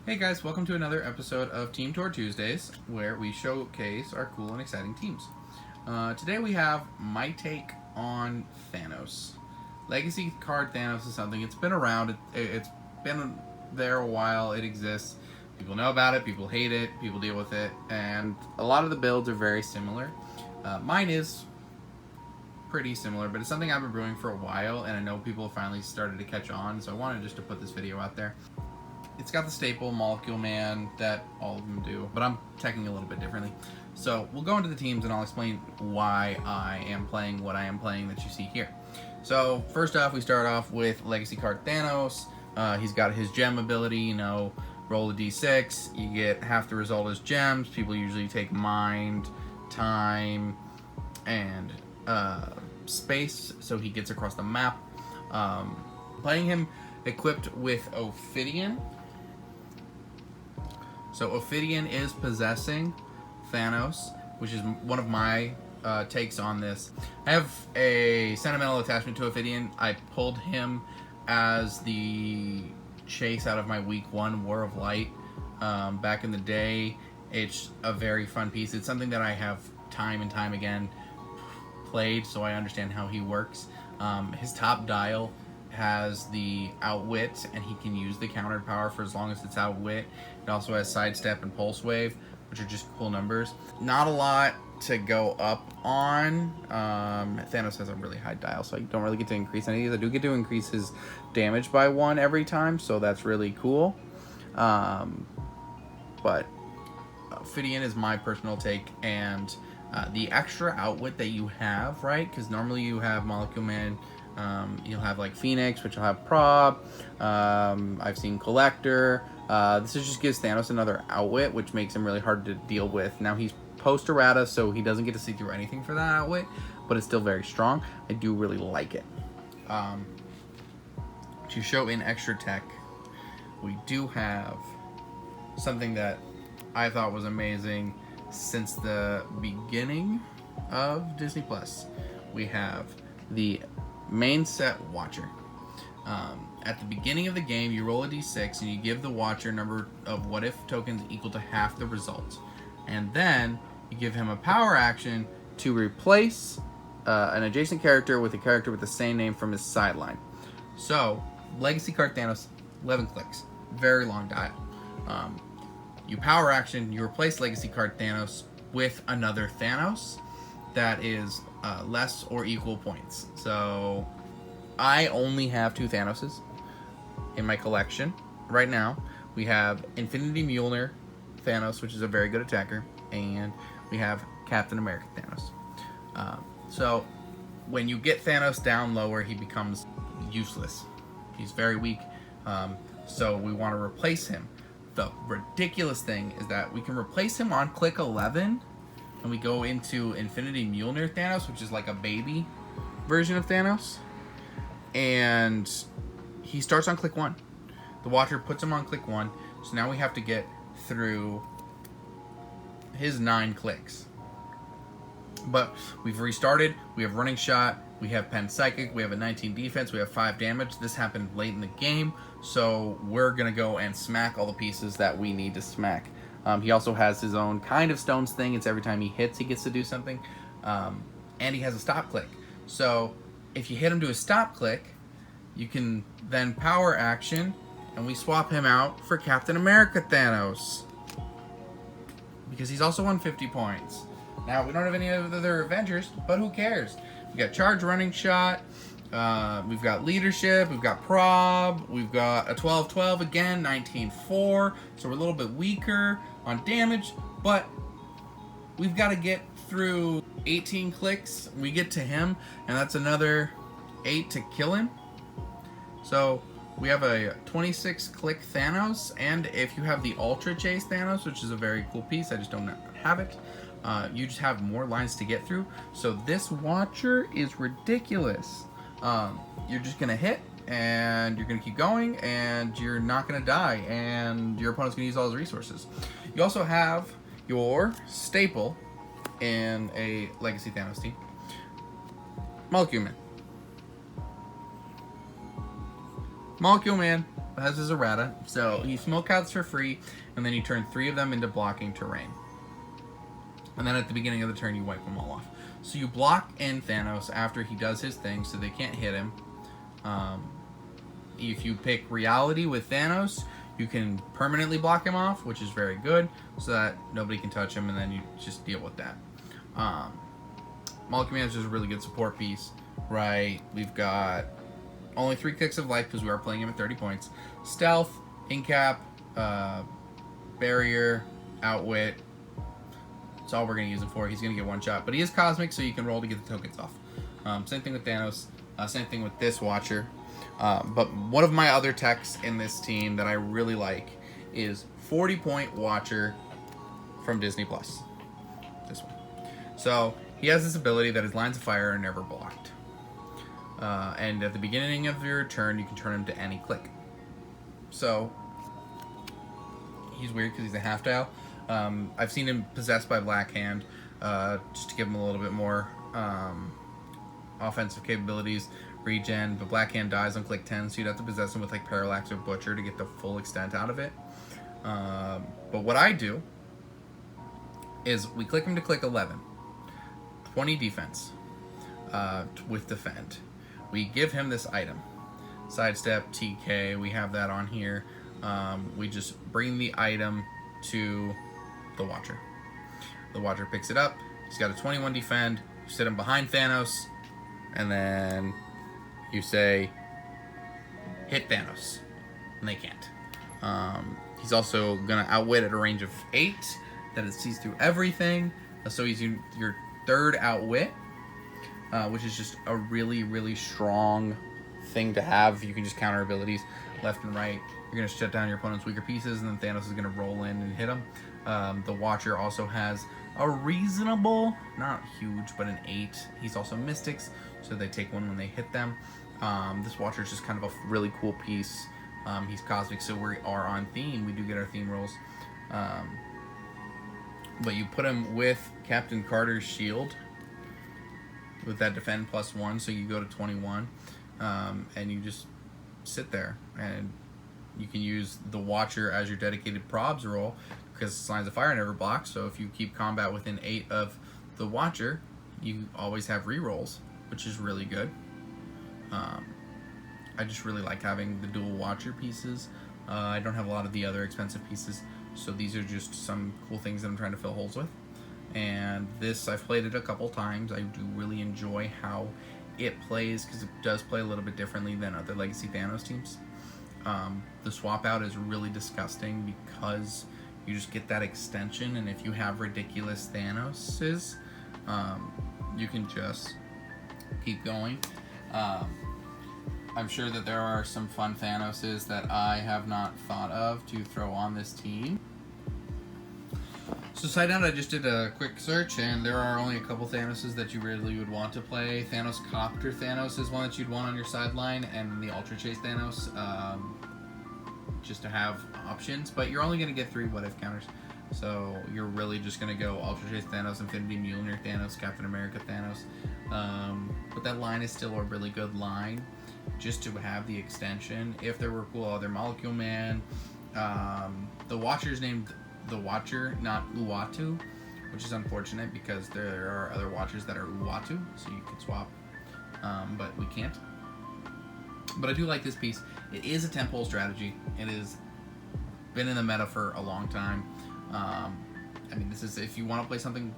Hey guys, welcome to another episode of Team Tour Tuesdays, where we showcase our cool and exciting teams. Today we have my take on Thanos. Legacy card Thanos is something, it's been around, it's been there a while, it exists. People know about it, people hate it, people deal with it, and a lot of the builds are very similar. Mine is pretty similar, but it's something I've been brewing for a while, and I know people have finally started to catch on, so I wanted just to put this video out there. It's got the staple Molecule Man that all of them do, but I'm teching a little bit differently. So we'll go into the teams and I'll explain why I am playing what I am playing that you see here. So first off, we start off with Legacy card Thanos. He's got his gem ability, roll a d6, you get half the result as gems. People usually take mind, time, and space, so he gets across the map. Playing him equipped with Ophidian. So Ophidian is possessing Thanos, which is one of my takes on this. I have a sentimental attachment to Ophidian. I pulled him as the chase out of my week 1 War of Light back in the day. It's a very fun piece. It's something that I have time and time again played, so I understand how he works. His top dial has the outwit, and he can use the countered power for as long as it's outwit. It also has sidestep and pulse wave, which are just cool numbers. Not a lot to go up on. Thanos has a really high dial, so I don't really get to increase any of these. I do get to increase his damage by 1 every time, so that's really cool. But Ophidian is my personal take, and the extra outwit that you have, right? Because normally you have Molecule Man, you'll have like Phoenix, which will have Prob. I've seen Collector. This just gives Thanos another outwit, which makes him really hard to deal with. Now he's post errata, so he doesn't get to see through anything for that outwit, but it's still very strong. I do really like it. To show in extra tech, we do have something that I thought was amazing since the beginning of Disney Plus. We have the main set Watcher. At the beginning of the game, you roll a d6 and you give the Watcher number of what if tokens equal to half the result. And then you give him a power action to replace an adjacent character with a character with the same name from his sideline. So, Legacy card Thanos, 11 clicks. Very long dial. You power action, you replace Legacy card Thanos with another Thanos that is less or equal points. So I only have 2 Thanoses in my collection right now. We have Infinity Mjolnir Thanos, which is a very good attacker, and we have Captain America Thanos. So when you get Thanos down lower, he becomes useless. He's very weak, so we want to replace him. The ridiculous thing is that we can replace him on click 11, and we go into Infinity Mjolnir Thanos, which is like a baby version of Thanos, and he starts on click 1. The Watcher puts him on click 1, so now we have to get through his 9 clicks. But we've restarted, we have Running Shot, we have Pen Psychic, we have a 19 defense, we have 5 damage. This happened late in the game, so we're going to go and smack all the pieces that we need to smack. He also has his own kind of stones thing. It's every time he hits, he gets to do something. And he has a stop click. So if you hit him to a stop click, you can then power action, and we swap him out for Captain America Thanos, because he's also on 50 points. Now, we don't have any other Avengers, but who cares? We got Charge, Running Shot, we've got Leadership, we've got Prob, we've got a 12-12 again, 19-4, so we're a little bit weaker on damage, but we've got to get through 18 clicks. We get to him, and that's another 8 to kill him. So we have a 26 click Thanos, and if you have the Ultra Chase Thanos, which is a very cool piece, I just don't have it, you just have more lines to get through. So this Watcher is ridiculous. You're just gonna hit, and you're gonna keep going, and you're not gonna die, and your opponent's gonna use all his resources. You also have your staple in a Legacy Thanos team, Molecule Man. Molecule Man has his errata. So he smoke outs for free, and then you turn 3 of them into blocking terrain. And then at the beginning of the turn, you wipe them all off. So you block in Thanos after he does his thing, so they can't hit him. If you pick Reality with Thanos, you can permanently block him off, which is very good, so that nobody can touch him, and then you just deal with that. Molecule Manager is a really good support piece, right? We've got only 3 clicks of life because we are playing him at 30 points. Stealth, Incap, Barrier, Outwit. That's all we're going to use him for. He's going to get 1 shot, but he is Cosmic, so you can roll to get the tokens off. Same thing with Thanos. Same thing with this Watcher. But one of my other techs in this team that I really like is 40-point Watcher from Disney Plus. This one. So he has this ability that his lines of fire are never blocked. And at the beginning of your turn, you can turn him to any click. So he's weird because he's a half dial. I've seen him possessed by Black Hand, just to give him a little bit more offensive capabilities, regen, but Black Hand dies on click 10, so you'd have to possess him with like Parallax or Butcher to get the full extent out of it. But what I do is we click him to click 11, 20 defense with defend. We give him this item, sidestep, TK, we have that on here. We just bring the item to the Watcher. The Watcher picks it up, he's got a 21 defend, you sit him behind Thanos, and then you say, hit Thanos, and they can't. He's also gonna outwit at a range of 8, that it sees through everything, so he's your 3rd outwit, which is just a really, really strong thing to have. You can just counter abilities left and right. You're gonna shut down your opponent's weaker pieces, and then Thanos is gonna roll in and hit him. The Watcher also has a reasonable, not huge, but an 8. He's also Mystics, so they take 1 when they hit them. This Watcher is just kind of a really cool piece. He's Cosmic, so we are on theme. We do get our theme rolls. But you put him with Captain Carter's shield, with that defend +1, so you go to 21, and you just sit there, and you can use the Watcher as your dedicated probs roll, because Signs of Fire never blocks, so if you keep combat within 8 of the Watcher, you always have rerolls, which is really good. I just really like having the dual Watcher pieces. I don't have a lot of the other expensive pieces, so these are just some cool things that I'm trying to fill holes with. And this, I've played it a couple times. I do really enjoy how it plays, because it does play a little bit differently than other Legacy Thanos teams. The swap out is really disgusting because you just get that extension, and if you have ridiculous Thanoses, you can just keep going. I'm sure that there are some fun Thanoses that I have not thought of to throw on this team. So side note, I just did a quick search, and there are only a couple Thanoses that you really would want to play. Thanos Copter Thanos is one that you'd want on your sideline, and the Ultra Chase Thanos, just to have options. But you're only going to get 3 what if counters, so you're really just going to go Ultra Chase Thanos, Infinity Mjolnir Thanos, Captain America Thanos. But that line is still a really good line, just to have the extension. If there were cool other Molecule Man, the Watcher's named the Watcher, not Uatu, which is unfortunate because there are other Watchers that are Uatu, so you could swap, but we can't. But I do like this piece. It is a tempo strategy. It has been in the meta for a long time. I mean, this is, if you want to play something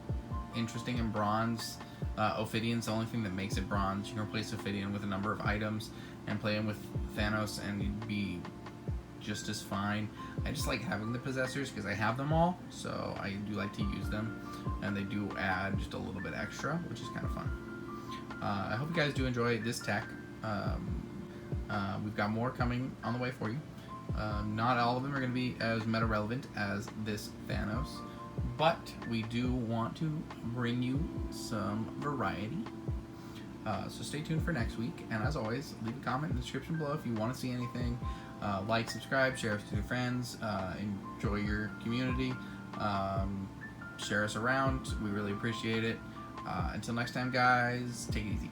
interesting in bronze, Ophidian's the only thing that makes it bronze. You can replace Ophidian with a number of items and play him with Thanos, and you'd be just as fine. I just like having the possessors because I have them all, so I do like to use them, and they do add just a little bit extra, which is kind of fun. I hope you guys do enjoy this tech. We've got more coming on the way for you. Not all of them are going to be as meta relevant as this Thanos, but we do want to bring you some variety. So stay tuned for next week, and as always, leave a comment in the description below if you want to see anything. Like, subscribe, share us with your friends, enjoy your community, share us around. We really appreciate it. Until next time, guys, take it easy.